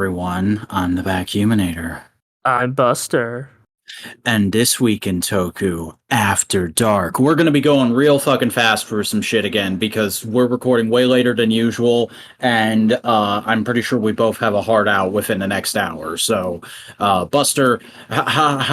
everyone. I'm the Vacuuminator. I'm Buster. And this week in Toku, After Dark, we're going to be going real fucking fast for some shit again because we're recording way later than usual, and I'm pretty sure we both have a hard out within the next hour. So, Buster,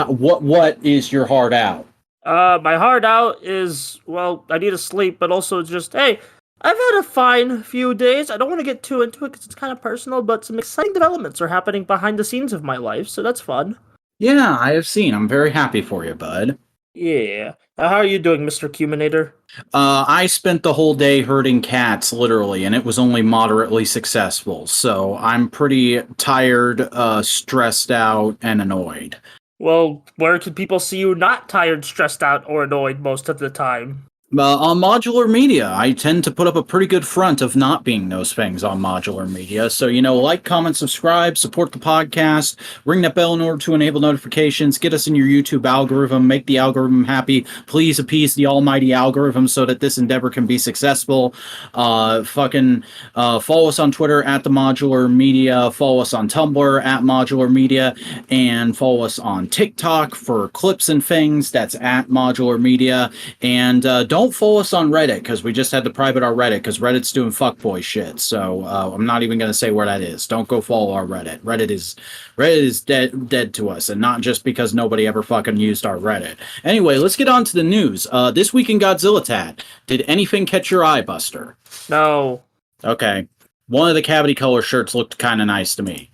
what is your hard out? My hard out is, well, I need to sleep, but also just, hey, I've had a fine few days. I don't want to get too into it because it's kind of personal, but some exciting developments are happening behind the scenes of my life, so that's fun. Yeah, I have seen. I'm very happy for you, bud. Yeah. How are you doing, Mr. Cuminator? I spent the whole day herding cats, literally, and it was only moderately successful. So I'm pretty tired, stressed out, and annoyed. Well, where can people see you not tired, stressed out, or annoyed most of the time? On Modular Media, I tend to put up a pretty good front of not being those things on Modular Media. So, like, comment, subscribe, support the podcast, ring that bell in order to enable notifications, get us in your YouTube algorithm, make the algorithm happy. Please appease the almighty algorithm so that this endeavor can be successful. Follow us on Twitter at the Modular Media, follow us on Tumblr at Modular Media, and follow us on TikTok for clips and things. That's at Modular Media. And don't follow us on Reddit because we just had to private our Reddit because Reddit's doing fuckboy shit. So I'm not even going to say where that is. Don't go follow our Reddit. Reddit is dead to us, and not just because nobody ever fucking used our Reddit. Anyway, let's get on to the news. This week in Godzilla Tat, did anything catch your eye, Buster? No. Okay. One of the cavity color shirts looked kind of nice to me.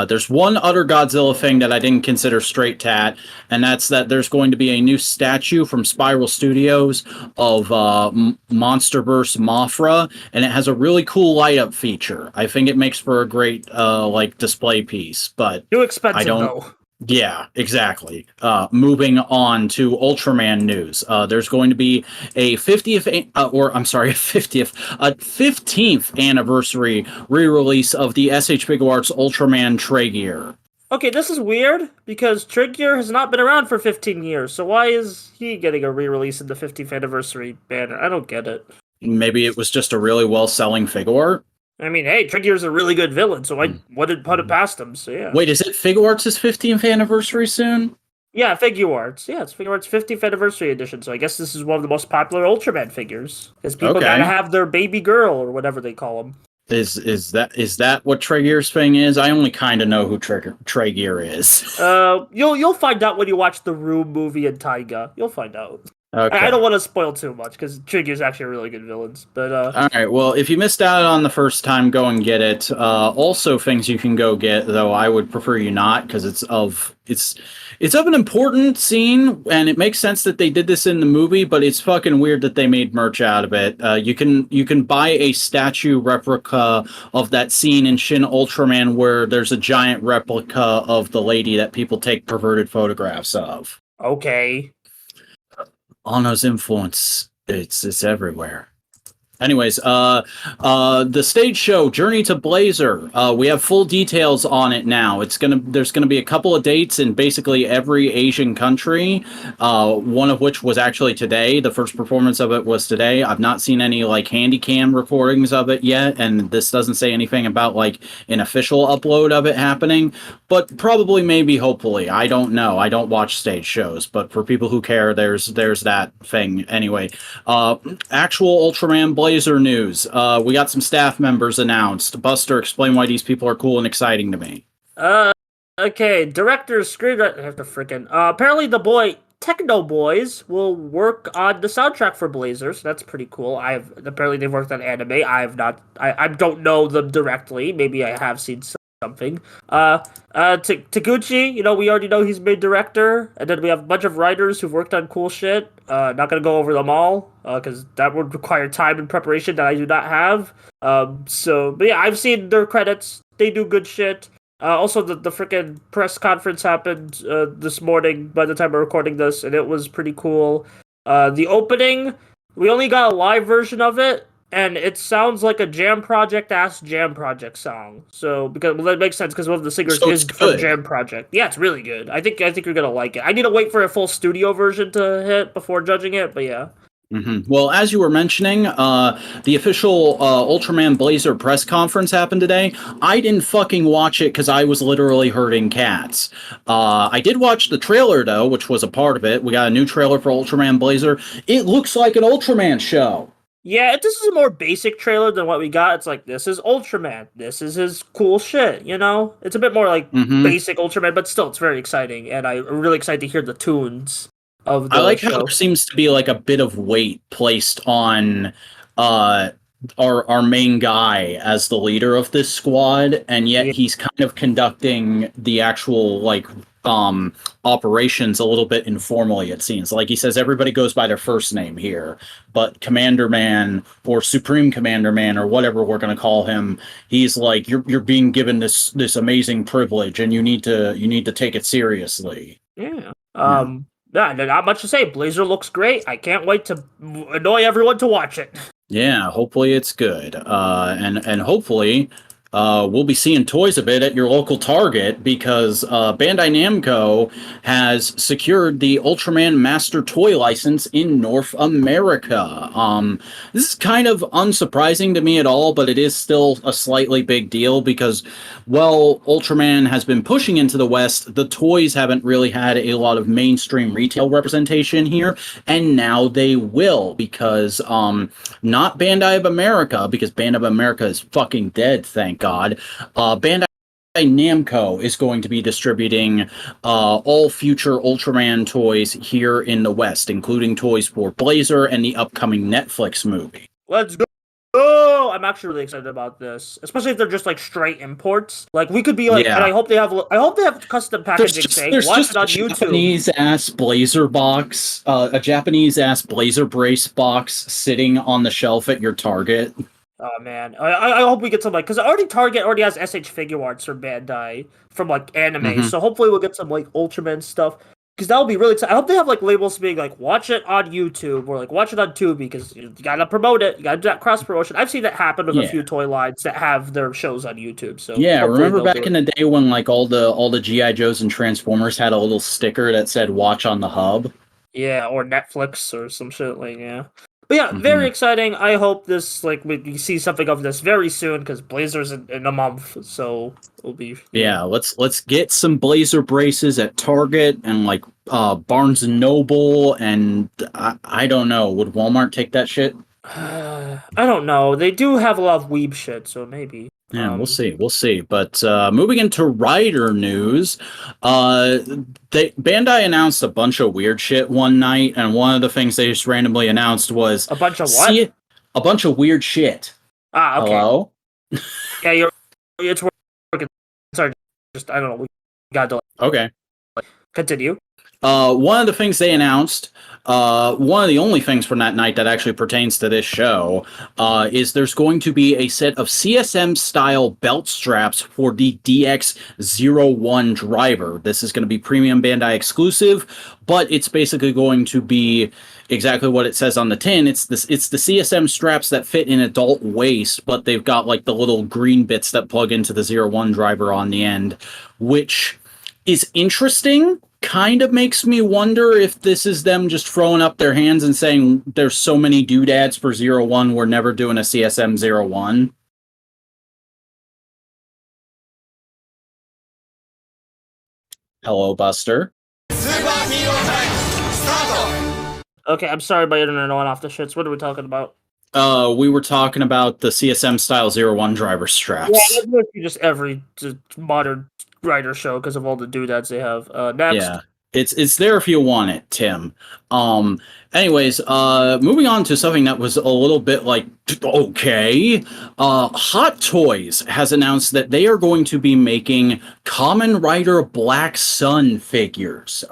There's one other Godzilla thing that I didn't consider straight tat, and that's that there's going to be a new statue from Spiral Studios of Monsterverse Mothra, and it has a really cool light-up feature. I think it makes for a great display piece, but Too expensive, I don't. though. Yeah, exactly. Moving on to Ultraman news. There's going to be a 15th anniversary re-release of the SH Figuarts Ultraman Tregear. Okay, this is weird, because Tregear has not been around for 15 years, so why is he getting a re-release in the 15th anniversary banner? I don't get it. Maybe it was just a really well-selling figure. I mean, hey, Tregear's a really good villain, so I wouldn't put it past him, so yeah. Wait, is it Figuarts' 15th anniversary soon? Yeah, Figuarts. Yeah, it's Figuarts' 15th anniversary edition, so I guess this is one of the most popular Ultraman figures. Because people gotta have their baby girl, or whatever they call them. Is that what Tregear's thing is? I only kind of know who Tregear is. You'll find out when you watch the Room movie and Taiga. You'll find out. Okay. I don't want to spoil too much because Tregear's actually a really good villain. But all right. Well, if you missed out on the first time, go and get it. Also, things you can go get, though I would prefer you not because it's of an important scene, and it makes sense that they did this in the movie. But it's fucking weird that they made merch out of it. You can buy a statue replica of that scene in Shin Ultraman where there's a giant replica of the lady that people take perverted photographs of. Okay. Anno's influence, it's everywhere. Anyways, the stage show Journey to Blazer. We have full details on it now. There's gonna be a couple of dates in basically every Asian country. One of which was actually today. The first performance of it was today. I've not seen any handy cam recordings of it yet, and this doesn't say anything about an official upload of it happening. But probably, maybe, hopefully. I don't know. I don't watch stage shows, but for people who care, there's that thing. Anyway, actual Ultraman Blazer news. We got some staff members announced. Buster, explain why these people are cool and exciting to me. Okay. Director, screenwriter, I have to frickin'. Apparently the Techno Boys will work on the soundtrack for Blazer, so that's pretty cool. Apparently they've worked on anime. I don't know them directly. Maybe I have seen something. Taguchi, we already know he's made director, and then we have a bunch of writers who've worked on cool shit. Not gonna go over them all, because that would require time and preparation that I do not have. But yeah, I've seen their credits. They do good shit. Also, the freaking press conference happened this morning by the time we're recording this, and it was pretty cool. The opening, we only got a live version of it, and it sounds like a Jam Project song. So because that makes sense because one of the singers is from Jam Project. Yeah, it's really good. I think you're gonna like it. I need to wait for a full studio version to hit before judging it, but yeah. Well, as you were mentioning, the official Ultraman Blazer press conference happened today. I didn't fucking watch it because I was literally herding cats. I did watch the trailer, though, which was a part of it. We got a new trailer for Ultraman Blazer. It looks like an Ultraman show. Yeah, this is a more basic trailer than what we got. It's like, this is Ultraman. This is his cool shit, you know? It's a bit more like basic Ultraman, but still, it's very exciting. And I'm really excited to hear the tunes of the I like show. how there seems to be like a bit of weight placed on uh our main guy as the leader of this squad, and yet he's kind of conducting the actual like operations a little bit informally. It seems like he says everybody goes by their first name here, but Commander Man or Supreme Commander Man or whatever we're going to call him, he's like you're being given this amazing privilege, and you need to take it seriously. Yeah. Yeah, not much to say. Blazer looks great. I can't wait to annoy everyone to watch it. Yeah, hopefully it's good. And hopefully we'll be seeing toys of it at your local Target, because Bandai Namco has secured the Ultraman Master Toy license in North America. This is kind of unsurprising to me at all, but it is still a slightly big deal because, well, Ultraman has been pushing into the West. The toys haven't really had a lot of mainstream retail representation here, and now they will, because not Bandai of America, because Bandai of America is fucking dead, thank God. Bandai Namco is going to be distributing all future Ultraman toys here in the West, including toys for Blazer and the upcoming Netflix movie. Let's go! Oh, I'm actually really excited about this, especially if they're just like straight imports. Like, we could be like, and I hope they have custom packaging. There's watch just it on a YouTube. Japanese ass Blazer box, a Japanese ass Blazer brace box sitting on the shelf at your Target. Oh man, I hope we get some, like, because Target already has SH figure arts from Bandai from like anime, so hopefully we'll get some like Ultraman stuff. Because that would be really exciting. I hope they have like labels being like, watch it on YouTube or like watch it on Tubi, because you gotta promote it. You gotta do that cross promotion. I've seen that happen with a few toy lines that have their shows on YouTube. So yeah, remember back in the day when like all the GI Joes and Transformers had a little sticker that said "Watch on the Hub"? Yeah, or Netflix or some shit like But yeah, very exciting. I hope this, like, we see something of this very soon, because Blazer's in a month, so it'll be... Yeah, let's get some Blazer braces at Target and like Barnes and Noble, and I don't know, would Walmart take that shit? I don't know. They do have a lot of weeb shit, so maybe. Yeah, we'll see. But moving into Rider news, Bandai announced a bunch of weird shit one night, and one of the things they just randomly announced was a bunch of what? A bunch of weird shit. Ah, okay. Hello? Yeah, it's working. Sorry, just I don't know. We got to continue. One of the things they announced, one of the only things from that night that actually pertains to this show, is there's going to be a set of CSM-style belt straps for the DX01 driver. This is going to be premium Bandai exclusive, but it's basically going to be exactly what it says on the tin. It's the CSM straps that fit in adult waist, but they've got like the little green bits that plug into the 01 driver on the end, which is interesting. Kind of makes me wonder if this is them just throwing up their hands and saying there's so many doodads for 01, we're never doing a CSM 01. Hello, Buster. Okay, I'm sorry, my internet went off the shits. What are we talking about? We were talking about the CSM style 01 driver straps. Yeah, just every modern Rider show because of all the doodads they have. Next. Yeah, it's there if you want it, Tim. Anyways, moving on to something that was a little bit like, okay. Hot Toys has announced that they are going to be making Kamen Rider Black Sun figures.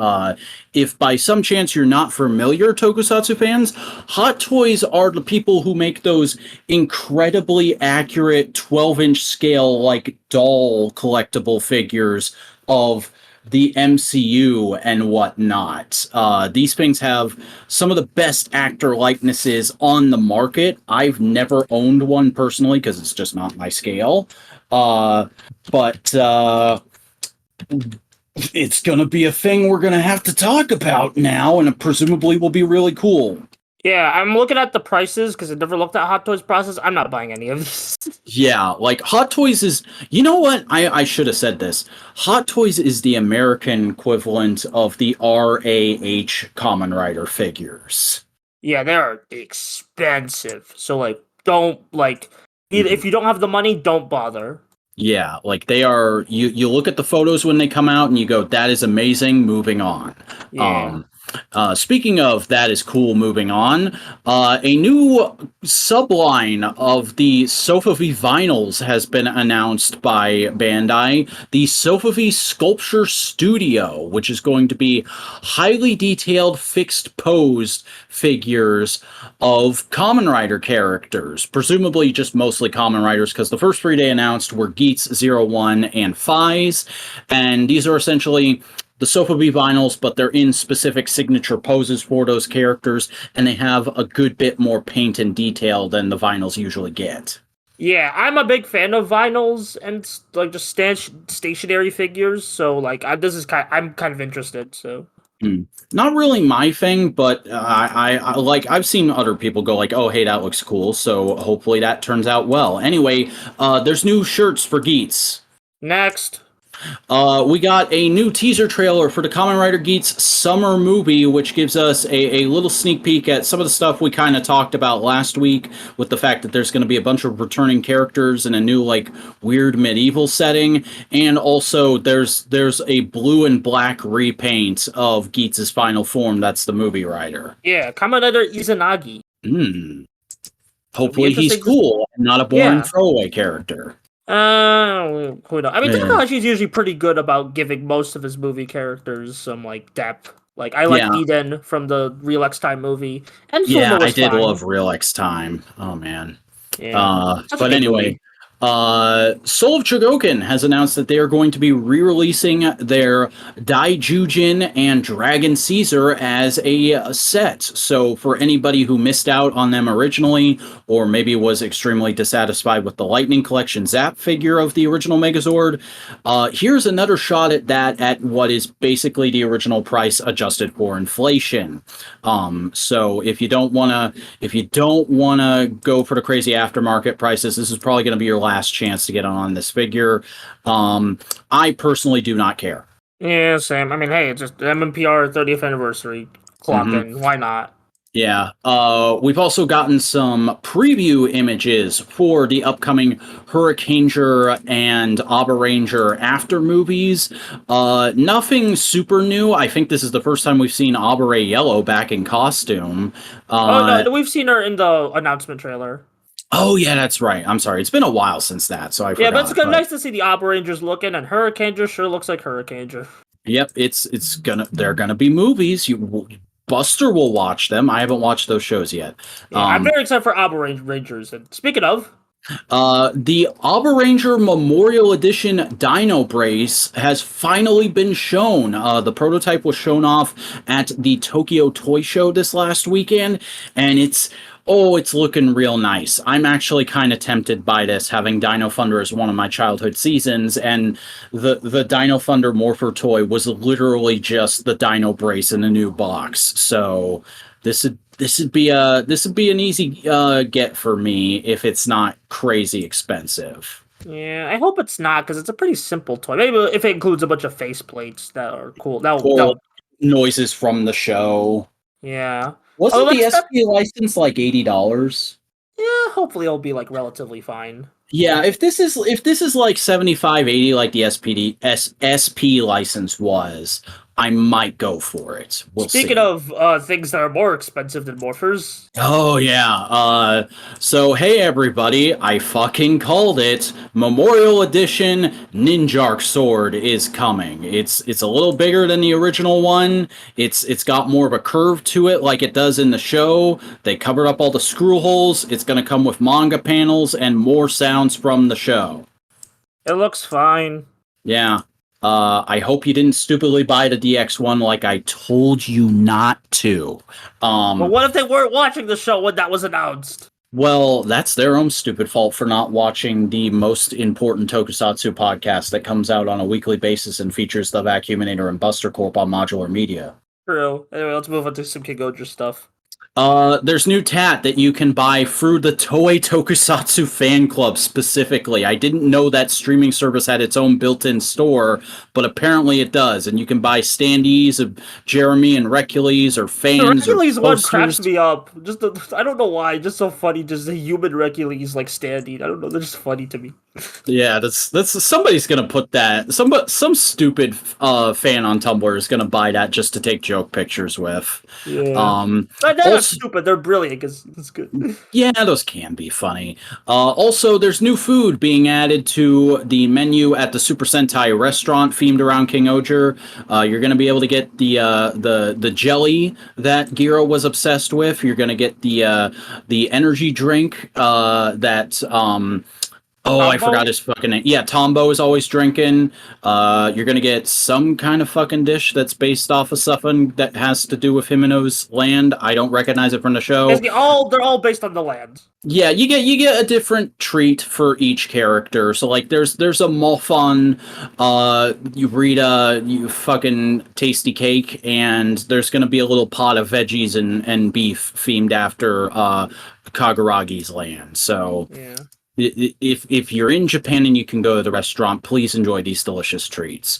If by some chance you're not familiar, Tokusatsu fans, Hot Toys are the people who make those incredibly accurate 12-inch scale, like, doll collectible figures of the MCU and whatnot. These things have some of the best actor likenesses on the market. I've never owned one personally because it's just not my scale. But it's going to be a thing we're going to have to talk about now, and it presumably will be really cool. Yeah, I'm looking at the prices because I never looked at Hot Toys process. I'm not buying any of these. Yeah, like Hot Toys is, you know what? I should have said this. Hot Toys is the American equivalent of the RAH Common Rider figures. Yeah, they are expensive. So like, don't like. Either Mhm. if you don't have the money, don't bother. Yeah, like they are. You look at the photos when they come out and you go, "That is amazing." Moving on. Yeah. Speaking of that is cool. Moving on. A new subline of the Sofvi vinyls has been announced by Bandai. The Sofvi Sculpture Studio, which is going to be highly detailed, fixed posed figures of Kamen Rider characters, presumably just mostly Kamen Riders, because the first three they announced were Geats 01 and Fies, and these are essentially the Sofvi vinyls, but they're in specific signature poses for those characters, and they have a good bit more paint and detail than the vinyls usually get. Yeah, I'm a big fan of vinyls and like just stationary figures. So like, I'm kind of interested. So. Not really my thing, but I like I've seen other people go like, "Oh, hey, that looks cool." So hopefully that turns out well. Anyway, there's new shirts for Geats. Next. We got a new teaser trailer for the Kamen Rider Geats Summer Movie, which gives us a little sneak peek at some of the stuff we kind of talked about last week, with the fact that there's going to be a bunch of returning characters in a new, like, weird medieval setting, and also there's a blue and black repaint of Geats' final form. That's the movie rider. Yeah, Kamen Rider Izanagi. Hopefully he's cool and not a boring throwaway character. Who knows? I mean, Yeah. Takahashi's usually pretty good about giving most of his movie characters some like depth. Like I like Eden from the Real X Time movie, and yeah, Fulma I did fine. love Real X Time. Oh man. Yeah. But anyway, Soul of Chogokin has announced that they are going to be re-releasing their DaiZyuJin and Dragon Caesar as a set. So for anybody who missed out on them originally, or maybe was extremely dissatisfied with the Lightning Collection Zap figure of the original Megazord, here's another shot at that at what is basically the original price adjusted for inflation. So if you don't wanna go for the crazy aftermarket prices, this is probably going to be your last chance to get on this figure. I personally do not care. Yeah, same. I mean, hey, it's just MMPR 30th anniversary clocking. Why not? Yeah. We've also gotten some preview images for the upcoming Hurricanger and Abaranger after movies. Nothing super new. I think this is the first time we've seen Abare Yellow back in costume. No, we've seen her in the announcement trailer. Oh yeah, that's right. I'm sorry. It's been a while since that, so I forgot. Yeah, but it's nice to see the Abarangers looking, and Hurricanger sure looks like Hurricanger. Yep, they're gonna be movies. Buster will watch them. I haven't watched those shows yet. Yeah, I'm very excited for Abarangers. And speaking of, the Abaranger Memorial Edition Dino Brace has finally been shown. The prototype was shown off at the Tokyo Toy Show this last weekend, and it's looking real nice. I'm actually kind of tempted by this, having Dino Thunder as one of my childhood seasons, and the Dino Thunder Morpher toy was literally just the Dino Brace in a new box. So this would be an easy get for me if it's not crazy expensive. Yeah, I hope it's not, because it's a pretty simple toy. Maybe if it includes a bunch of faceplates that are cool. That'll noises from the show. Yeah. Wasn't the SP license like $80? Yeah, hopefully it'll be like relatively fine. Yeah, if this is like 75, 80 like the SP license was, I might go for it. Speaking of things that are more expensive than morphers. Oh yeah. So hey everybody, I fucking called it. Memorial Edition Ninjark Sword is coming. It's a little bigger than the original one. It's got more of a curve to it like it does in the show. They covered up all the screw holes. It's gonna come with manga panels and more sounds from the show. It looks fine. Yeah. I hope you didn't stupidly buy the DX1 like I told you not to. But what if they weren't watching the show when that was announced? Well, that's their own stupid fault for not watching the most important tokusatsu podcast that comes out on a weekly basis and features the Vacuuminator and Buster Corp on Modular Media. True. Anyway, let's move on to some King-Ohger stuff. There's new tat that you can buy through the Toei Tokusatsu fan club specifically. I didn't know that streaming service had its own built-in store, but apparently it does. And you can buy standees of Jeremy and Recules or The fans or Recules one cracks posters. me up. I don't know why. Just so funny. Just the human Recules like standing. I don't know. They're just funny to me. Yeah, that's somebody's gonna put that. Some stupid fan on Tumblr is gonna buy that just to take joke pictures with. Yeah. They're not Also, stupid. They're brilliant because it's good. yeah, those can be funny. Also, there's new food being added to the menu at the Super Sentai restaurant themed around King-Ohger. You're going to be able to get the jelly that Giro was obsessed with. You're going to get the energy drink that oh, I Combo? forgot his fucking name. Yeah, Tombo is always drinking. You're gonna get some kind of fucking dish that's based off of something that has to do with Himeno's land. I don't recognize it from the show. Basically, they're all based on the land. Yeah, you get a different treat for each character. So like there's a Molfon, you read you fucking tasty cake, and there's gonna be a little pot of veggies and beef themed after Kaguragi's land. So Yeah. if you're in Japan and you can go to the restaurant, please enjoy these delicious treats.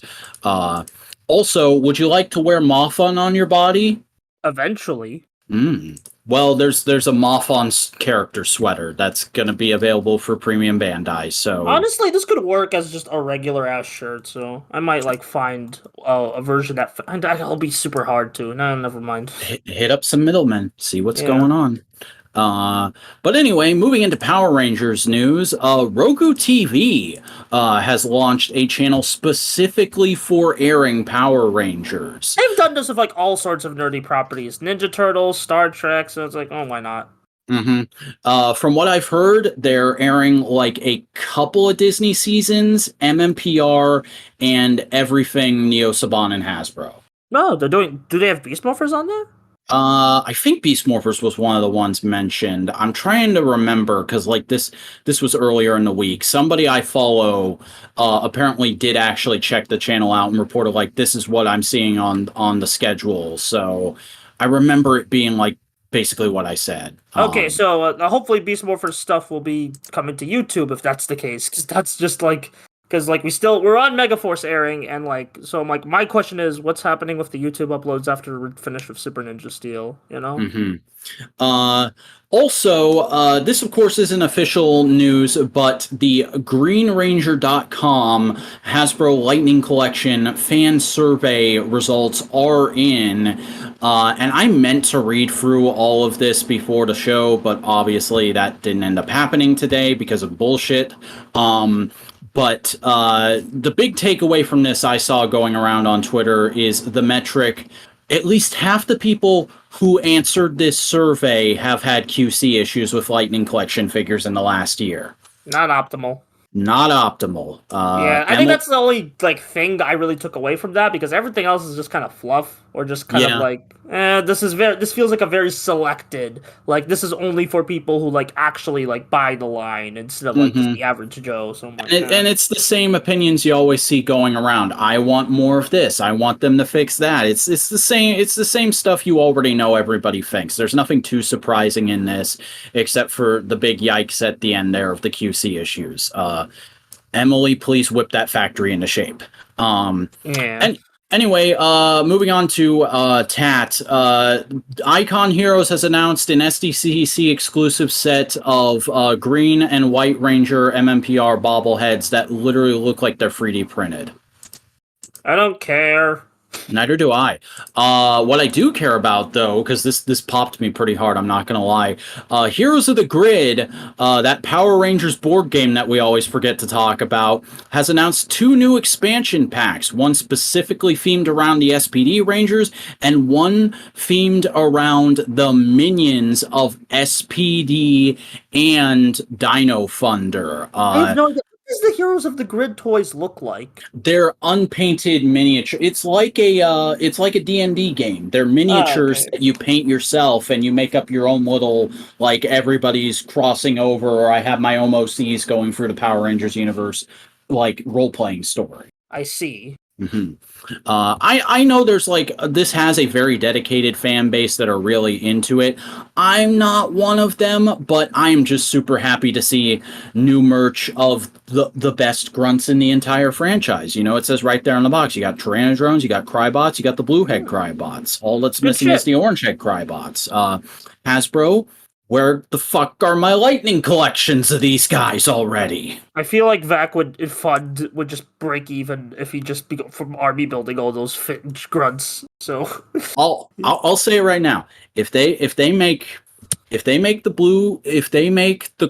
Also, would you like to wear Mothon on your body? Eventually. Well, there's a Mothon character sweater that's going to be available for Premium Bandai. So Honestly, this could work as just a regular ass shirt. So I might like find a version that'll be super hard to. No, never mind. hit up some middlemen, see what's Yeah. going on. But anyway, moving into Power Rangers news, Roku TV has launched a channel specifically for airing Power Rangers. They've done this with like all sorts of nerdy properties, Ninja Turtles, Star Trek. So it's like, oh, why not? From what I've heard, they're airing like a couple of Disney seasons, MMPR, and everything Neo Saban and Hasbro. No, they're doing. Do they have Beast Morphers on there? I think Beast Morphers was one of the ones mentioned. I'm trying to remember because like this was earlier in the week. Somebody I follow apparently did actually check the channel out and reported like this is what I'm seeing on the schedule. So I remember it being like basically what I said. Okay, so hopefully Beast Morphers stuff will be coming to YouTube if that's the case, because that's just like. Because like we're on Megaforce airing, and like so I'm like my question is what's happening with the YouTube uploads after we're finished with Super Ninja Steel, you know? Also, this of course isn't official news, but the GreenRanger.com Hasbro Lightning Collection fan survey results are in, and I meant to read through all of this before the show, but obviously that didn't end up happening today because of bullshit. But the big takeaway from this I saw going around on Twitter is the metric. At least half the people who answered this survey have had QC issues with Lightning Collection figures in the last year. Not optimal. Not optimal. Yeah, I think that's the only like thing I really took away from that, because everything else is just kind of fluff or just kind of like, this feels like a very selected, like this is only for people who like actually like buy the line instead of like just the average Joe. So and it's the same opinions you always see going around. I want more of this. I want them to fix that. It's the same. It's the same stuff you already know everybody thinks. There's nothing too surprising in this, except for the big yikes at the end there of the QC issues. Emily, please whip that factory into shape. And anyway, moving on to TAT. Icon Heroes has announced an SDCC exclusive set of green and white Ranger MMPR bobbleheads that literally look like they're 3D printed. I don't care. Neither do I. What I do care about, though, because this popped me pretty hard, I'm not going to lie. Heroes of the Grid, that Power Rangers board game that we always forget to talk about, has announced 2 new expansion packs. One specifically themed around the SPD Rangers, and one themed around the minions of SPD and Dino Thunder. I have no idea. What does the Heroes of the Grid toys look like? They're unpainted miniature. It's like a D&D game. They're miniatures that you paint yourself, and you make up your own little, like, everybody's crossing over, or I have my own OCs going through the Power Rangers universe, like, role-playing story. I see. Mhm. I know there's like this has a very dedicated fan base that are really into it. I'm not one of them, but I'm just super happy to see new merch of the best grunts in the entire franchise. You know, it says right there on the box. You got Tyrannodrones, you got Crybots, you got the blue head Crybots. All that's Good missing is shit. the orange head Crybots. Hasbro, where the fuck are my lightning collections of these guys already? I feel like Vac would just break even if he just be from army building all those fit grunts. So I'll say it right now. If they make the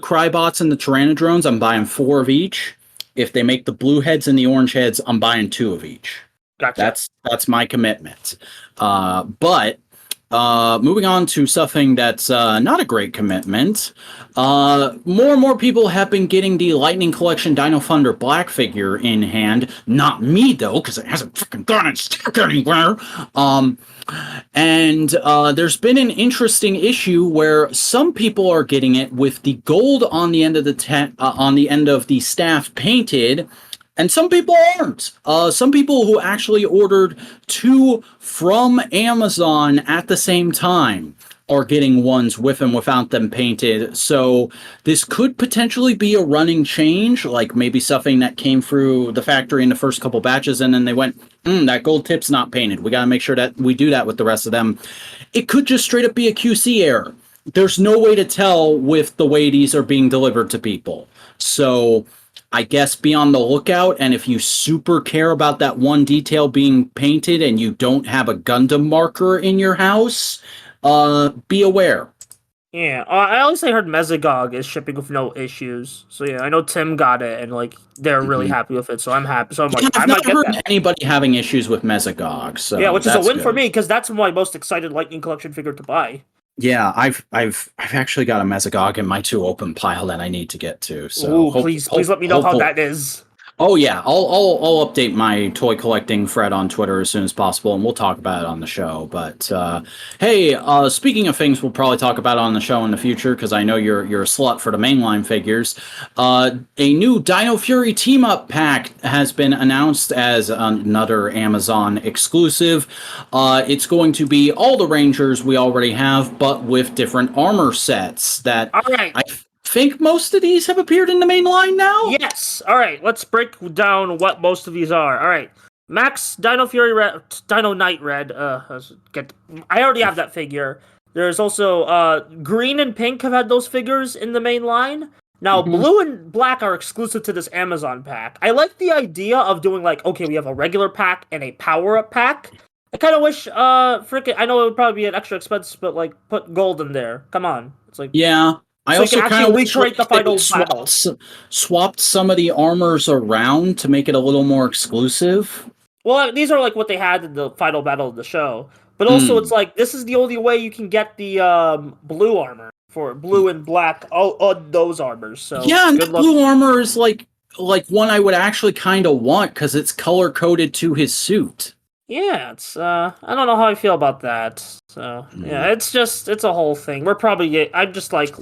Crybots and the Tyrannodrones, I'm buying 4 of each. If they make the blue heads and the orange heads, I'm buying 2 of each. gotcha. That's my commitment. But moving on to something that's not a great commitment. More and more people have been getting the Lightning Collection Dino Thunder Black figure in hand. Not me though, because it hasn't freaking gone in stock anywhere. And there's been an interesting issue where some people are getting it with the gold on the end of the staff painted, and some people aren't. Some people who actually ordered 2 from Amazon at the same time are getting ones with and without them painted. So this could potentially be a running change, like maybe something that came through the factory in the first couple batches, and then they went, that gold tip's not painted. We got to make sure that we do that with the rest of them. It could just straight up be a QC error. There's no way to tell with the way these are being delivered to people. So I guess be on the lookout, and if you super care about that one detail being painted and you don't have a Gundam marker in your house, be aware. Yeah, I honestly heard Mesogog is shipping with no issues. So yeah, I know Tim got it and like they're really happy with it. So I'm happy. So I'm like, Yeah, I I've might not get heard that. anybody having issues with Mesogog, so Yeah, which is a that's win for good. me because that's my most excited Lightning Collection figure to buy. Yeah, I've actually got a Mesogog in my 2 open pile that I need to get to. So Ooh, please let me know how that is. Oh yeah, I'll update my toy collecting thread on Twitter as soon as possible, and we'll talk about it on the show. But hey, speaking of things we'll probably talk about on the show in the future, because I know you're a slut for the mainline figures. A new Dino Fury team up pack has been announced as another Amazon exclusive. It's going to be all the Rangers we already have, but with different armor sets. That All right. I think most of these have appeared in the main line now. Yes. All right. Let's break down what most of these are. All right. Max Dino Fury Red, Dino Knight Red. I already have that figure. There's also green and pink have had those figures in the main line. Now blue and black are exclusive to this Amazon pack. I like the idea of doing like, okay, we have a regular pack and a power up pack. I kind of wish, I know it would probably be an extra expense, but like put gold in there. Come on. It's like, yeah. I so also kind of wish recreate the final swapped some of the armors around to make it a little more exclusive. Well, these are like what they had in the final battle of the show. But also, it's like this is the only way you can get the blue armor for blue and black on those armors. So yeah, and the blue armor is like one I would actually kind of want because it's color coded to his suit. Yeah, it's I don't know how I feel about that. So yeah, it's a whole thing. I'm just like,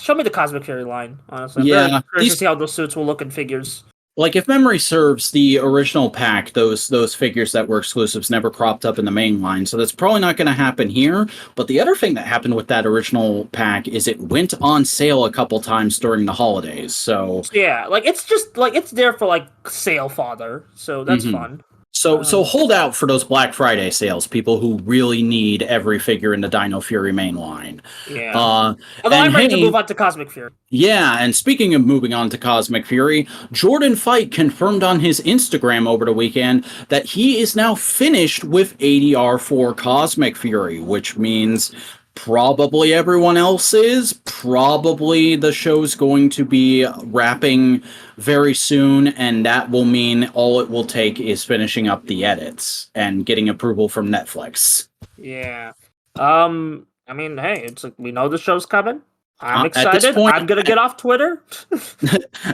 show me the Cosmic Fury line, honestly. I'm really curious to see how those suits will look in figures. Like, if memory serves, the original pack, those figures that were exclusives never cropped up in the main line, so that's probably not going to happen here. But the other thing that happened with that original pack is it went on sale a couple times during the holidays. So yeah, like it's just like it's there for like sale fodder, so that's fun. So hold out for those Black Friday sales, people who really need every figure in the Dino Fury main line. Yeah. Although I'm ready to move on to Cosmic Fury. Yeah, and speaking of moving on to Cosmic Fury, Jordan Fight confirmed on his Instagram over the weekend that he is now finished with ADR for Cosmic Fury, which means probably everyone else is. Probably the show's going to be wrapping very soon, and that will mean all it will take is finishing up the edits and getting approval from Netflix. Yeah. I mean, hey, it's like we know the show's coming. I'm excited. I'm gonna get off Twitter.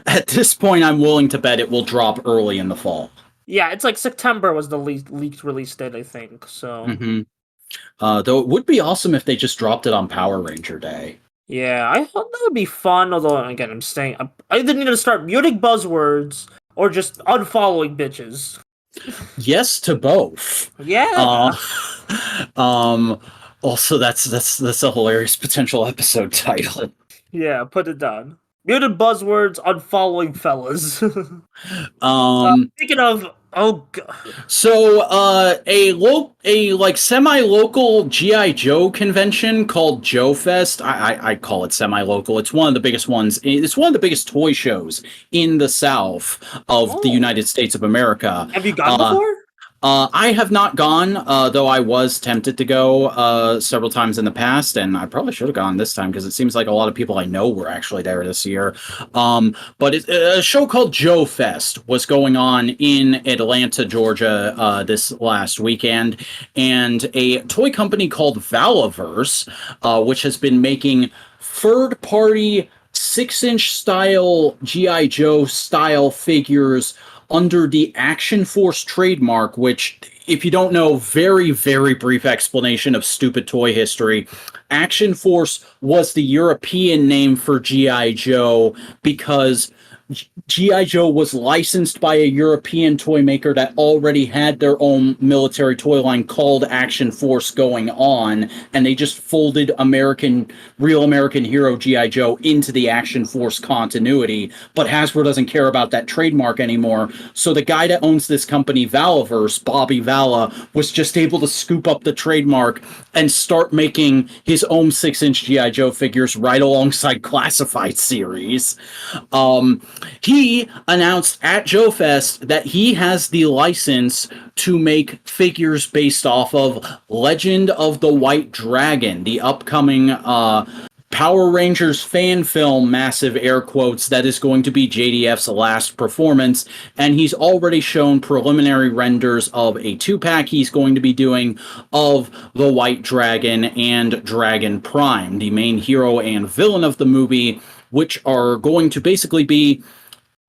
At this point, I'm willing to bet it will drop early in the fall. Yeah, it's like September was the leaked release date, I think. So. Though it would be awesome if they just dropped it on Power Ranger Day. Yeah, I thought that would be fun. Although, again, I either need to start muting buzzwords or just unfollowing bitches. Yes to both. Yeah. Also, that's a hilarious potential episode title. Yeah, put it down. Muted buzzwords on following fellas. Speaking of, So a like semi-local GI Joe convention called Joe Fest. I call it semi-local. It's one of the biggest ones. It's one of the biggest toy shows in the South of the United States of America. Have you gone before? I have not gone, though I was tempted to go several times in the past, and I probably should have gone this time because it seems like a lot of people I know were actually there this year. But a show called Joe Fest was going on in Atlanta, Georgia, this last weekend, and a toy company called Valaverse, which has been making third-party 6-inch style G.I. Joe style figures under the Action Force trademark, which, if you don't know, very, very brief explanation of stupid toy history. Action Force was the European name for G.I. Joe because G.I. Joe was licensed by a European toy maker that already had their own military toy line called Action Force going on, and they just folded real American hero G.I. Joe into the Action Force continuity, but Hasbro doesn't care about that trademark anymore, so the guy that owns this company, Valaverse, Bobby Vala, was just able to scoop up the trademark and start making his own 6-inch G.I. Joe figures right alongside Classified series. He announced at Joe Fest that he has the license to make figures based off of Legend of the White Dragon, the upcoming Power Rangers fan film, massive air quotes, that is going to be JDF's last performance, and he's already shown preliminary renders of a 2-pack he's going to be doing of the White Dragon and Dragon Prime, the main hero and villain of the movie, which are going to basically be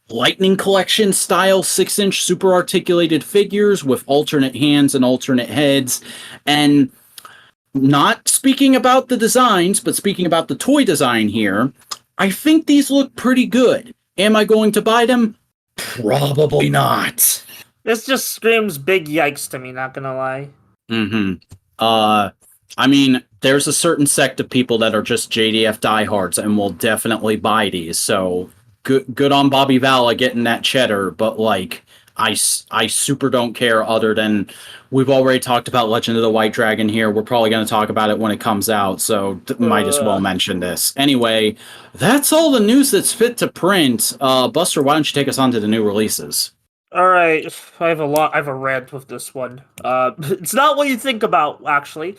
Lightning Collection style 6-inch super articulated figures with alternate hands and alternate heads. And not speaking about the designs, but speaking about the toy design here, I think these look pretty good. Am I going to buy them? Probably not. This just screams big yikes to me, not gonna lie. I mean, there's a certain sect of people that are just JDF diehards and will definitely buy these, so good on Bobby Vala getting that cheddar, but like I super don't care, other than we've already talked about Legend of the White Dragon here. We're probably going to talk about it when it comes out, so might as well mention this. Anyway, that's all the news that's fit to print. Buster, why don't you take us on to the new releases? All right, I have a rant with this one. It's not what you think about, actually.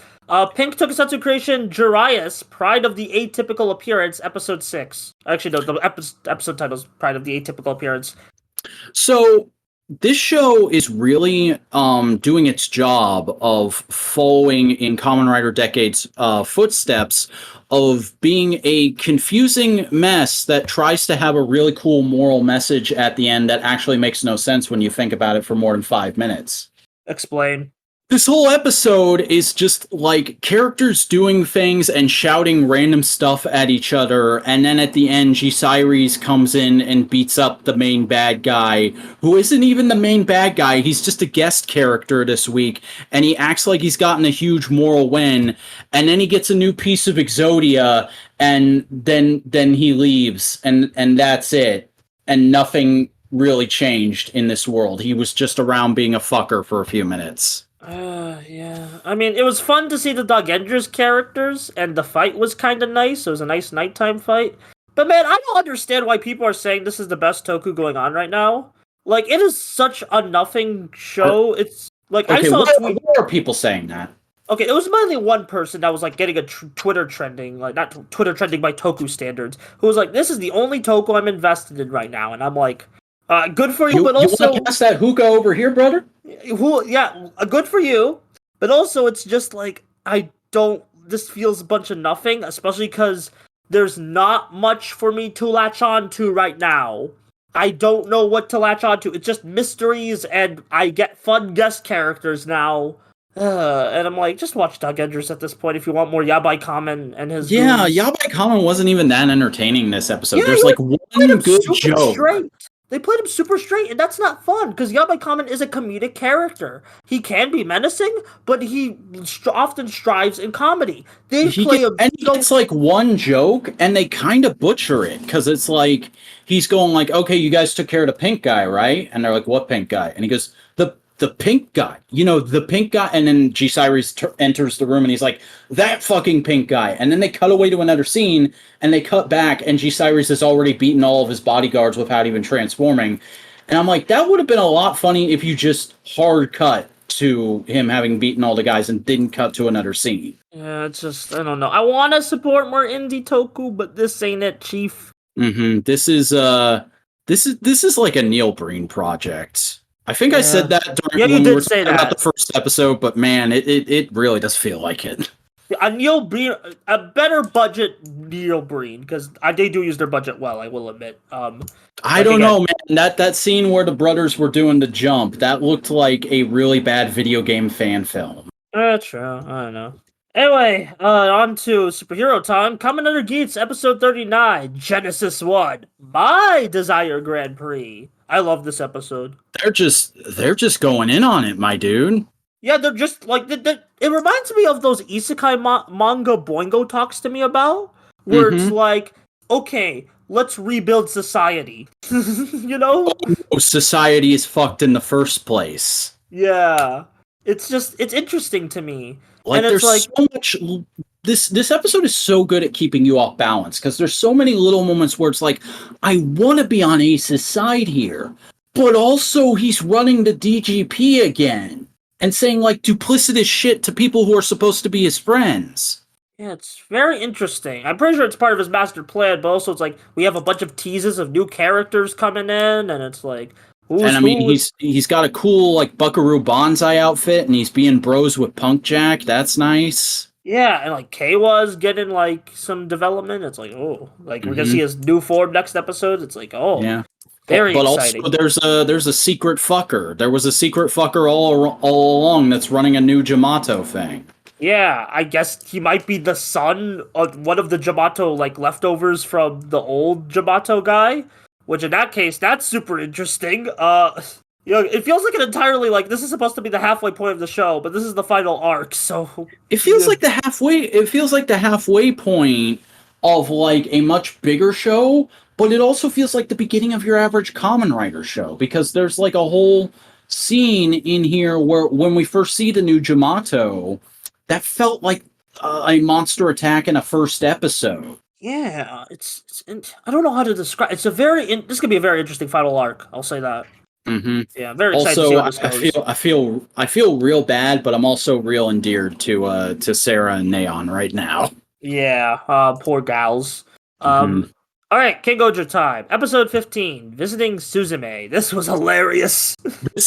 Pink Tokusatsu creation Jarius, Pride of the Atypical Appearance, Episode 6. Actually, no, the episode title is Pride of the Atypical Appearance. So this show is really doing its job of following in Kamen Rider Decade's footsteps of being a confusing mess that tries to have a really cool moral message at the end that actually makes no sense when you think about it for more than 5 minutes. Explain. This whole episode is just like characters doing things and shouting random stuff at each other, and then at the end, G-Series comes in and beats up the main bad guy, who isn't even the main bad guy, he's just a guest character this week, and he acts like he's gotten a huge moral win, and then he gets a new piece of Exodia, and then he leaves, and that's it, and nothing really changed in this world. He was just around being a fucker for a few minutes. Yeah. I mean, it was fun to see the Dogenger's characters, and the fight was kind of nice. It was a nice nighttime fight. But man, I don't understand why people are saying this is the best Toku going on right now. Like, it is such a nothing show. It's like, okay, I saw why are people saying that? Okay, it was mainly one person that was like getting a Twitter trending, like not Twitter trending by Toku standards, who was like, "This is the only Toku I'm invested in right now," and I'm like, "Good for you," but also you want to pass that hookah over here, brother? Good for you, but also it's just like this feels a bunch of nothing, especially because there's not much for me to latch on to right now. I don't know what to latch on to. It's just mysteries, and I get fun guest characters now. And I'm like, just watch Doug Enders at this point if you want more Yabai Kamen and his. Yeah, moves. Yabai Kamen wasn't even that entertaining this episode. There's like one good joke. Straight. They played him super straight, and that's not fun, because Yabai Kamen is a comedic character. He can be menacing, but he often strives in comedy. They play him and it's like one joke, and they kind of butcher it, because it's like, he's going like, okay, you guys took care of the pink guy, right? And they're like, what pink guy? And he goes, the pink guy. You know, the pink guy. And then Geats enters the room, and he's like, that fucking pink guy. And then they cut away to another scene, and they cut back, and Geats has already beaten all of his bodyguards without even transforming. And I'm like, that would have been a lot funny if you just hard cut to him having beaten all the guys and didn't cut to another scene. Yeah, it's just, I don't know. I want to support more indie Toku, but this ain't it, Chief. This is like a Neil Breen project. I think I said that during when we were talking about the first episode, but man, it really does feel like it. A Neil Breen, a better budget Neil Breen, because they do use their budget well, I will admit. I don't know, man. That scene where the brothers were doing the jump, that looked like a really bad video game fan film. That's true. I don't know. Anyway, on to superhero time. Kamen Rider Geats, episode 39, Genesis 1, My Desire Grand Prix. I love this episode. They're just going in on it, my dude. Yeah, they're just like it reminds me of those isekai manga Boingo talks to me about, where it's like, okay, let's rebuild society. You know? Oh, society is fucked in the first place. Yeah. It's interesting to me. Like, and there's like, so much. This episode is so good at keeping you off balance, because there's so many little moments where it's like, I want to be on Ace's side here, but also he's running the DGP again and saying like duplicitous shit to people who are supposed to be his friends. Yeah, it's very interesting. I'm pretty sure it's part of his master plan, but also it's like we have a bunch of teases of new characters coming in, and it's like, he's got a cool like Buckaroo Banzai outfit, and he's being bros with Punk Jack. That's nice. Yeah, and like Keiwa's getting like some development. It's like, oh, like we're gonna see his new form next episode. It's like, oh, yeah, very exciting. But also there's a secret fucker. There was a secret fucker all along that's running a new Jamato thing. Yeah, I guess he might be the son of one of the Jamato like leftovers from the old Jamato guy. Which in that case, that's super interesting. It feels like an entirely like this is supposed to be the halfway point of the show, but this is the final arc. So it feels like the halfway. It feels like the halfway point of like a much bigger show, but it also feels like the beginning of your average Kamen Rider show, because there's like a whole scene in here where when we first see the new Jamato, that felt like a monster attack in a first episode. Yeah, it's I don't know how to describe. It's this could be a very interesting final arc. I'll say that. Yeah, very excited to see how this goes. I feel real bad, but I'm also real endeared to Sarah and Neon right now. Yeah, poor gals. All right, King-Ohger time. Episode 15, Visiting Suzume. This was hilarious.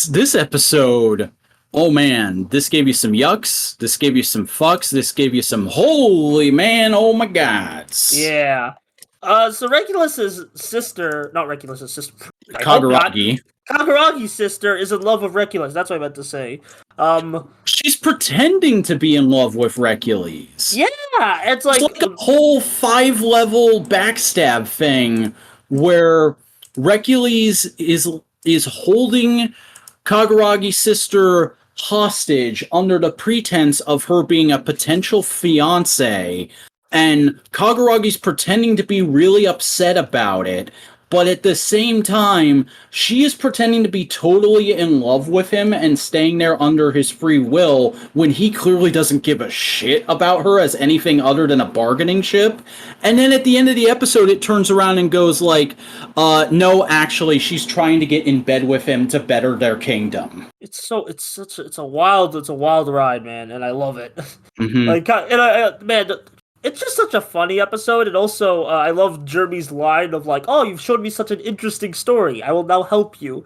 This episode, oh man, this gave you some yucks, this gave you some fucks, this gave you some holy man, oh my gods. Yeah. So Regulus's sister, not Regulus's sister, Kaguragi's sister is in love with Regulus. That's what I meant to say. She's pretending to be in love with Regulus. Yeah, it's like a whole 5-level backstab thing where Regulus is holding Kaguragi's sister hostage under the pretense of her being a potential fiance, and Kaguragi's pretending to be really upset about it, but at the same time, she is pretending to be totally in love with him and staying there under his free will when he clearly doesn't give a shit about her as anything other than a bargaining chip. And then at the end of the episode, it turns around and goes like, no, actually, she's trying to get in bed with him to better their kingdom. It's a wild ride, man, and I love it. Man, it's just such a funny episode, and also I love Jeremy's line of like, "Oh, you've shown me such an interesting story. I will now help you."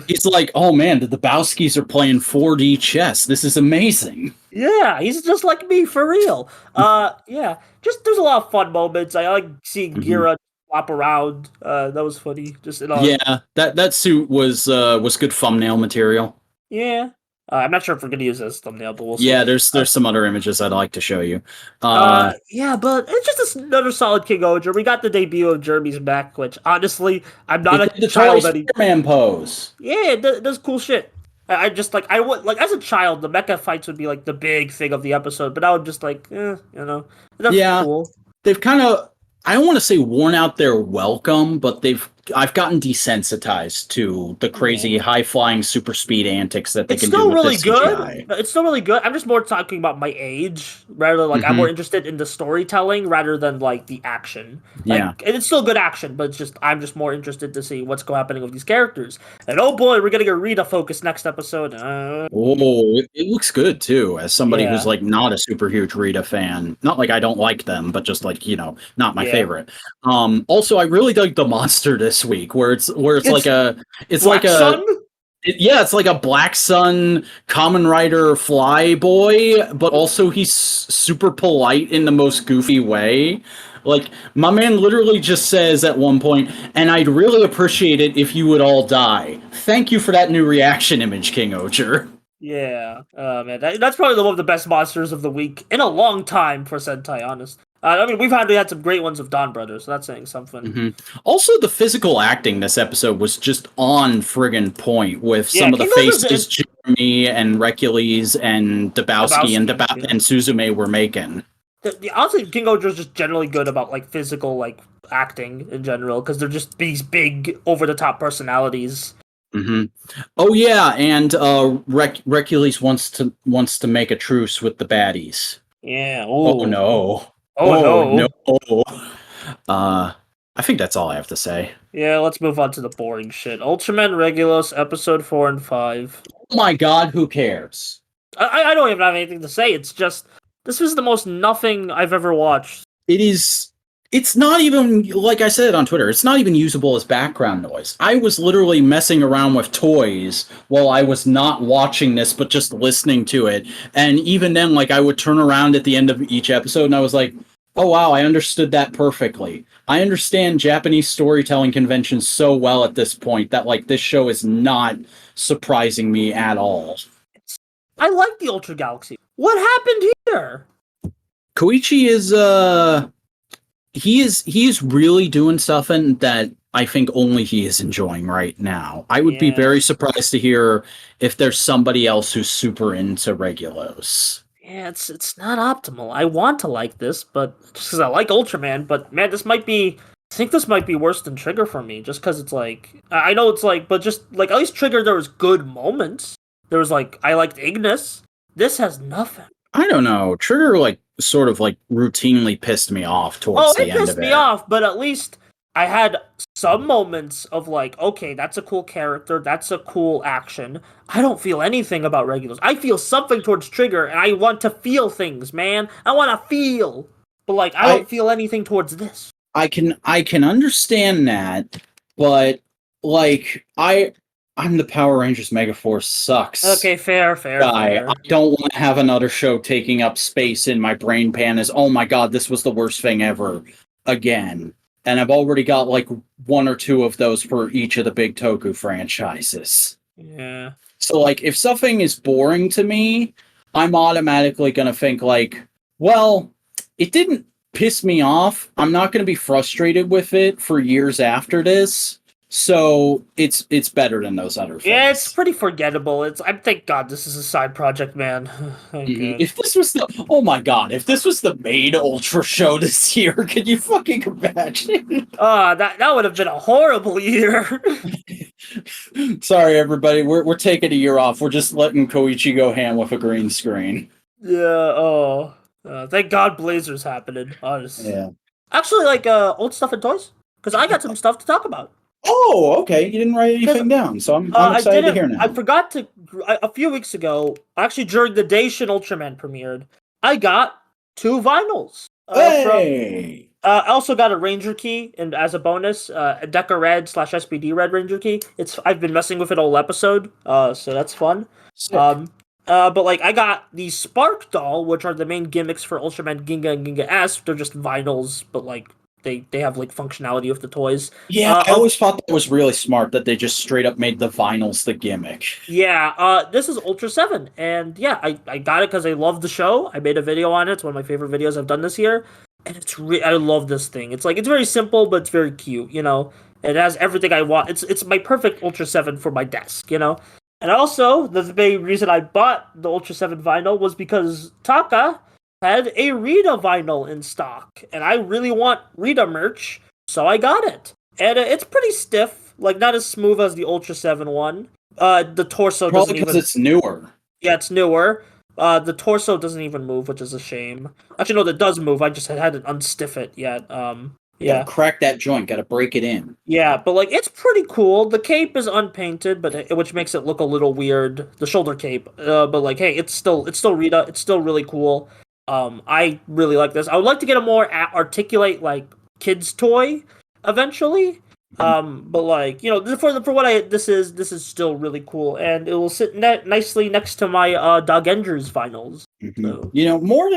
He's like, "Oh man, the Lebowskis are playing 4D chess. This is amazing." Yeah, he's just like me for real. Yeah, just there's a lot of fun moments. I like seeing Gira flop around. That was funny. Just that suit was good thumbnail material. Yeah. I'm not sure if we're gonna use this thumbnail, but we'll see. Yeah, there's some other images I'd like to show you. Yeah, but it's just another solid King-Ohger. We got the debut of Jeremy's back, which honestly, I'm not It a did the child Toy any. Spider-Man pose. Yeah, it does cool shit. I just like I would like as a child, the mecha fights would be like the big thing of the episode, but I would just like, that's Yeah, cool. they've kind of, I don't want to say worn out their welcome, but I've gotten desensitized to the crazy high flying super speed antics that they It's can do still with really this good. CGI. It's still really good. I'm just more talking about my age, rather like I'm more interested in the storytelling rather than like the action. Like, Yeah. and it's still good action, but I'm just more interested to see what's happening with these characters. And oh boy, we're getting a Rita focus next episode. Oh, it looks good too. As somebody who's Yeah. like not a super huge Rita fan, not like I don't like them, but just like not my favorite. Also, I really dug the monster this week, where it's like it's Black like a Sun? it's like a Black Sun Kamen Rider Fly Boy, but also he's super polite in the most goofy way. Like, my man literally just says at one point, and I'd really appreciate it if you would all die. Thank you for that new reaction image, King-Ohger. Yeah. Man, that's probably one of the best monsters of the week in a long time for Sentai, honest. I mean, we've had some great ones of Dawn Brothers, so that's saying something. Also, the physical acting this episode was just on friggin' point with some of the faces Jeremy and Recules and Dabowski and Suzume were making. Honestly, King-Ohger is just generally good about like physical like acting in general because they're just these big over the top personalities. Oh yeah, and Recules wants to make a truce with the baddies. Yeah. Oh no. Oh no. I think that's all I have to say. Yeah, let's move on to the boring shit. Ultraman Regulus episode 4 and 5. Oh my god, who cares? I don't even have anything to say. It's just this was the most nothing I've ever watched. It's not even, like I said on Twitter, it's not even usable as background noise. I was literally messing around with toys while I was not watching this, but just listening to it. And even then, like, I would turn around at the end of each episode and I was like, oh wow, I understood that perfectly. I understand Japanese storytelling conventions so well at this point that, like, this show is not surprising me at all. I like the Ultra Galaxy. What happened here? Koichi is, he's really doing something that I think only he is enjoying right now. I would be very surprised to hear if there's somebody else who's super into Regulos. Yeah, it's not optimal. I want to like this, but just because I like Ultraman, but man, I think this might be worse than Trigger for me, just because it's like, I know it's like, but just like, at least Trigger, there was good moments. There was like, I liked Ignis. This has nothing. I don't know. Trigger, like, sort of, like, routinely pissed me off towards the end of it. It pissed me off, but at least I had some moments of like, okay, that's a cool character, that's a cool action. I don't feel anything about Regulus. I feel something towards Trigger, and I want to feel things, man. I want to feel, but like, I don't feel anything towards this. I can understand that, but like, I'm the Power Rangers Megaforce sucks. Okay, fair. I don't want to have another show taking up space in my brain pan as, oh my god, this was the worst thing ever again. And I've already got like one or two of those for each of the big Toku franchises. Yeah. So like, if something is boring to me, I'm automatically going to think like, well, it didn't piss me off. I'm not going to be frustrated with it for years after this. So it's better than those other things. Yeah, it's pretty forgettable. Thank God this is a side project, man. If this was if this was the main Ultra show this year, could you fucking imagine? That would have been a horrible year. Sorry, everybody. We're taking a year off. We're just letting Koichi go ham with a green screen. Yeah. Thank God Blazer's happening. Honestly. Yeah. Actually, like old stuff and toys, because I got some stuff to talk about. Oh, okay. You didn't write anything down, so I'm excited to hear now. I forgot to a few weeks ago, actually during the DaiZyuJin Ultraman premiered, I got 2 vinyls. Hey! I also got a Ranger key, and as a bonus, a Deca Red / SBD Red Ranger key. I've been messing with it all episode, so that's fun. Sick. But like I got the Spark doll, which are the main gimmicks for Ultraman Ginga and Ginga S. They're just vinyls, but like they have like functionality of the toys. Yeah, I always thought that was really smart that they just straight up made the vinyls the gimmick. Yeah, this is Ultra 7, and yeah, I got it because I love the show. I made a video on it. It's one of my favorite videos I've done this year, and I love this thing. It's like, it's very simple, but it's very cute, you know? It has everything I want. It's my perfect Ultra 7 for my desk, you know? And also, the main reason I bought the Ultra 7 vinyl was because Taka had a Rita vinyl in stock, and I really want Rita merch, so I got it. And it's pretty stiff, like not as smooth as the Ultra 7 one. The torso Probably doesn't because even. it's newer. Yeah, it's newer. The torso doesn't even move, which is a shame. Actually, no, that does move. I just hadn't unstiff it yet. Yeah. Gotta crack that joint, gotta break it in. Yeah, but like it's pretty cool. The cape is unpainted, but which makes it look a little weird. The shoulder cape. But like, hey, it's still Rita. It's still really cool. I really like this. I would like to get a more articulate like kids toy eventually. But like, you know, for what this is still really cool, and it will sit nicely next to my Dogengers vinyls. So. You know, more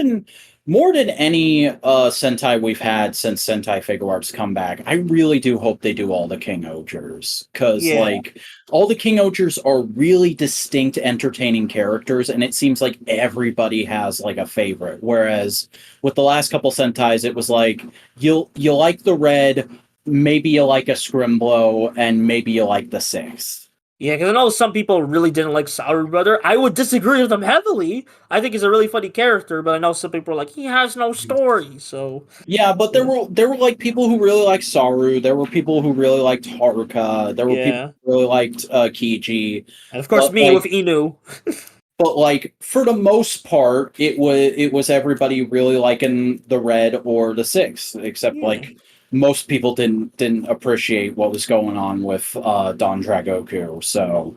than any Sentai we've had since Sentai Figure Arts come back, I really do hope they do all the King-Ohgers, because like all the King-Ohgers are really distinct, entertaining characters, and it seems like everybody has like a favorite. Whereas with the last couple Sentais, it was like you like the red, maybe you like a Scrimblow, and maybe you like the sixth. Yeah, because I know some people really didn't like Saru Brother. I would disagree with them heavily. I think he's a really funny character, but I know some people are like, he has no story, so... Yeah, but there were like people who really liked Saru, there were people who really liked Haruka, there were people who really liked Kiji. And of course me with Inu. But like for the most part, it was everybody really liking the red or the sixth, except like most people didn't appreciate what was going on with Don Dragoku. So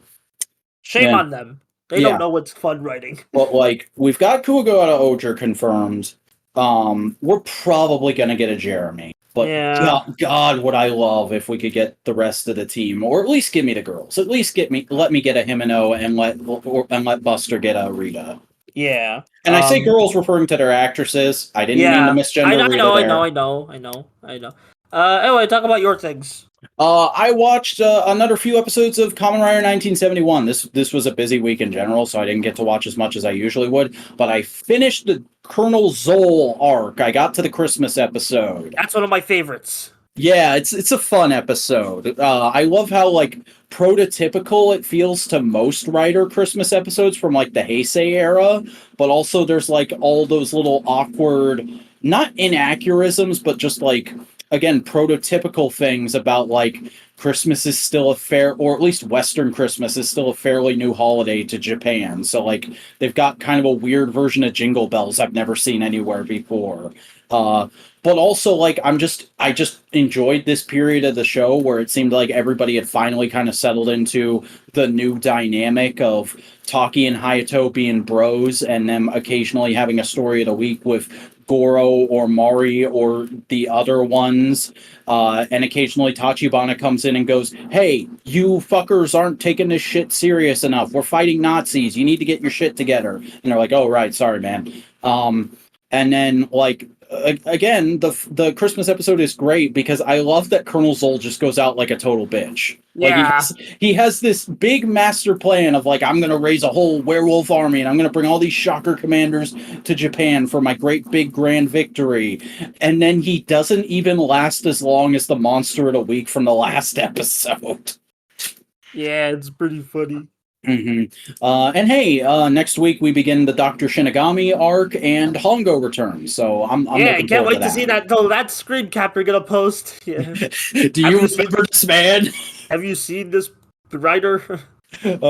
shame on them. They don't know what's fun writing. But like we've got Kuwagata Oger confirmed. We're probably gonna get a Jeremy. But God, would I love if we could get the rest of the team, or at least give me the girls. At least let me get a Himeno and let Buster get a Rita. Yeah. And I say girls referring to their actresses. I didn't mean to misgender Rita there. I know. Anyway, talk about your things. I watched another few episodes of Kamen Rider 1971. This was a busy week in general, so I didn't get to watch as much as I usually would. But I finished the Colonel Zoll arc. I got to the Christmas episode. That's one of my favorites. Yeah, it's a fun episode. I love how like prototypical it feels to most Rider Christmas episodes from like the Heisei era, but also there's like all those little awkward, not inaccuracies, but just like, again, prototypical things about like Christmas is still or at least Western Christmas is still a fairly new holiday to Japan. So like they've got kind of a weird version of Jingle Bells I've never seen anywhere before. But also like I just enjoyed this period of the show where it seemed like everybody had finally kind of settled into the new dynamic of Taki and Hayato being bros, and them occasionally having a story of the week with Goro or Mari or the other ones. And occasionally Tachibana comes in and goes, "Hey, you fuckers aren't taking this shit serious enough. We're fighting Nazis. You need to get your shit together." And they're like, "Oh, right. Sorry, man." And then, like, again, the Christmas episode is great because I love that Colonel Zoll just goes out like a total bitch. Yeah. Like he has this big master plan of like, I'm going to raise a whole werewolf army and I'm going to bring all these shocker commanders to Japan for my great big grand victory. And then he doesn't even last as long as the monster of the week from the last episode. Yeah, it's pretty funny. And hey, next week we begin the Dr. Shinigami arc and Hongo returns. So I'm I can't wait to see that screen cap you're gonna post. Yeah. Do you remember this man? Have you seen this writer? Yeah,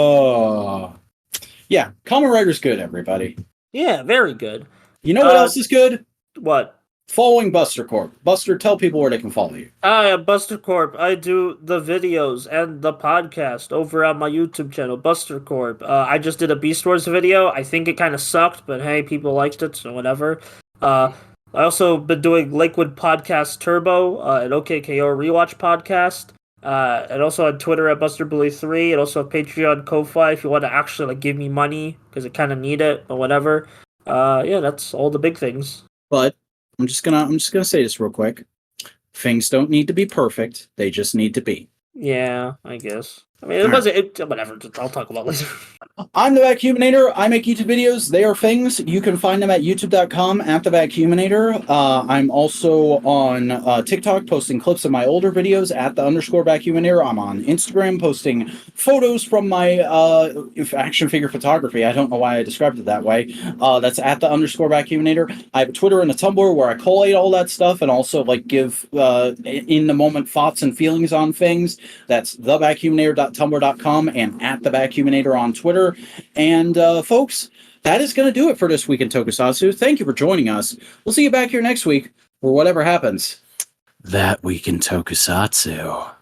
Kamen Rider's good, everybody. Yeah, very good. You know what else is good? What? Following Buster Corp. Buster, tell people where they can follow you. Buster Corp. I do the videos and the podcast over on my YouTube channel, Buster Corp. I just did a Beast Wars video. I think it kind of sucked, but hey, people liked it, so whatever. I also been doing Lakewood Podcast Turbo, an OKKO Rewatch podcast. And also on Twitter at BusterBully3, and also Patreon Ko-Fi if you want to actually like give me money, because I kind of need it, or whatever. Yeah, that's all the big things. But I'm just gonna say this real quick. Things don't need to be perfect. They just need to be. Yeah, I guess. I mean, it wasn't. Whatever. I'll talk about it later. I'm the Vacuuminator. I make YouTube videos. They are things. You can find them at youtube.com at the Vacuuminator. I'm also on TikTok posting clips of my older videos at the _Vacuuminator. I'm on Instagram posting photos from my action figure photography. I don't know why I described it that way. That's at the _Vacuuminator. I have a Twitter and a Tumblr where I collate all that stuff and also like give in the moment thoughts and feelings on things. That's thevacuuminator.tumblr.com and at the Vacuuminator on Twitter. And folks, that is going to do it for this week in Tokusatsu. Thank you for joining us. We'll see you back here next week for whatever happens that week in Tokusatsu.